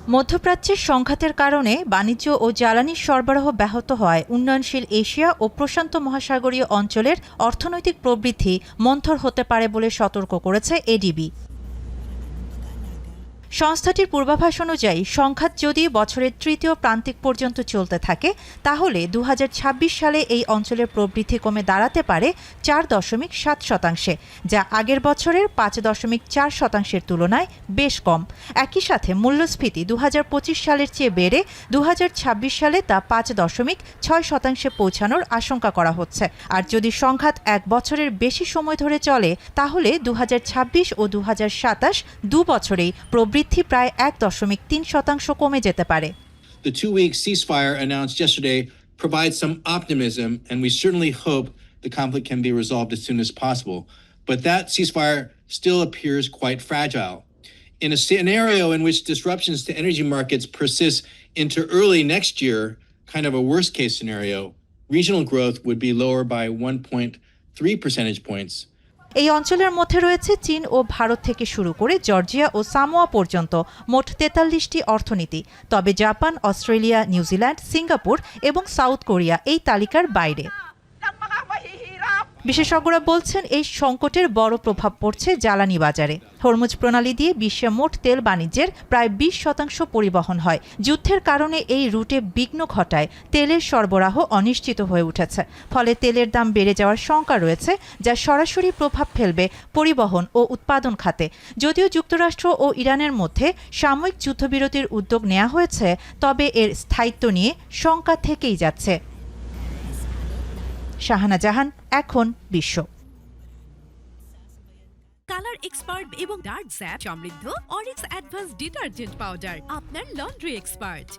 মধ্যপ্রাচ্যের সংঘাতের কারণে বাণিজ্য ও জ্বালানি সরবরাহ ব্যাহত হওয়ায় উন্নয়নশীল এশিয়া ও প্রশান্ত মহাসাগরীয় অঞ্চলের অর্থনৈতিক প্রবৃদ্ধি মন্থর হতে পারে বলে সতর্ক করেছে এডিবি। সংস্থাটির পূর্বাভাস অনুযায়ী সংঘাত যদি বছরের তৃতীয় প্রান্তিক পর্যন্ত চলতে থাকে তাহলে ২০২৬ সালে এই অঞ্চলের প্রবৃদ্ধি কমে দাঁড়াতে পারে ৪.৭%, যা আগের বছরের ৫.৪%-এর তুলনায় বেশ কম। একই সাথে মূল্যস্ফীতি ২০২৫ সালের চেয়ে বেড়ে ২০২৬ সালে তা ৫.৬%-এ পৌঁছানোর আশঙ্কা করা হচ্ছে। আর যদি সংঘাত এক বছরের বেশি সময় ধরে চলে তাহলে ২০২৬ ও ২০২৭ দুবছরেই প্রবৃদ্ধি প্রায় ১.৩% কমে যেতে পারে। The 2-week ceasefire announced yesterday provides some optimism, and we certainly hope the conflict can be resolved as soon as possible. But that ceasefire still appears quite fragile. In a scenario in which disruptions to energy markets persist into early next year, kind of a worst-case scenario, regional growth would be lower by 1.3 percentage points. এই অঞ্চলের মধ্যে রয়েছে চীন ও ভারত থেকে শুরু করে Georgia ও Samoa পর্যন্ত মোট ৪৩টি অর্থনীতি। তবে জাপান, অস্ট্রেলিয়া, নিউজিল্যান্ড, সিঙ্গাপুর এবং সাউথ কোরিয়া এই তালিকার বাইরে। বিশেষজ্ঞরা বলছেন এই সংকটের বড় প্রভাব পড়ছে জ্বালানি বাজারে। হরমুজ প্রণালী দিয়ে বিশ্বে মোট তেল বাণিজ্যের প্রায় ২০% পরিবহন হয়। যুদ্ধের কারণে এই রুটে বিঘ্ন ঘটায় তেলের সরবরাহ অনিশ্চিত হয়ে উঠেছে। ফলে তেলের দাম বেড়ে যাওয়ার শঙ্কা রয়েছে, যা সরাসরি প্রভাব ফেলবে পরিবহন ও উৎপাদন খাতে। যদিও যুক্তরাষ্ট্র ও ইরানের মধ্যে সাময়িক যুদ্ধবিরতির উদ্যোগ নেওয়া হয়েছে, তবে এর স্থায়িত্ব নিয়ে শঙ্কা থেকেই যাচ্ছে। শাহানা জাহান, এখন বিশ্ব। কালার এক্সপার্ট এবং ডার্ক স্যাপ সমৃদ্ধ অরিক্স অ্যাডভান্স ডিটারজেন্ট পাউডার আপনার লন্ড্রি এক্সপার্ট।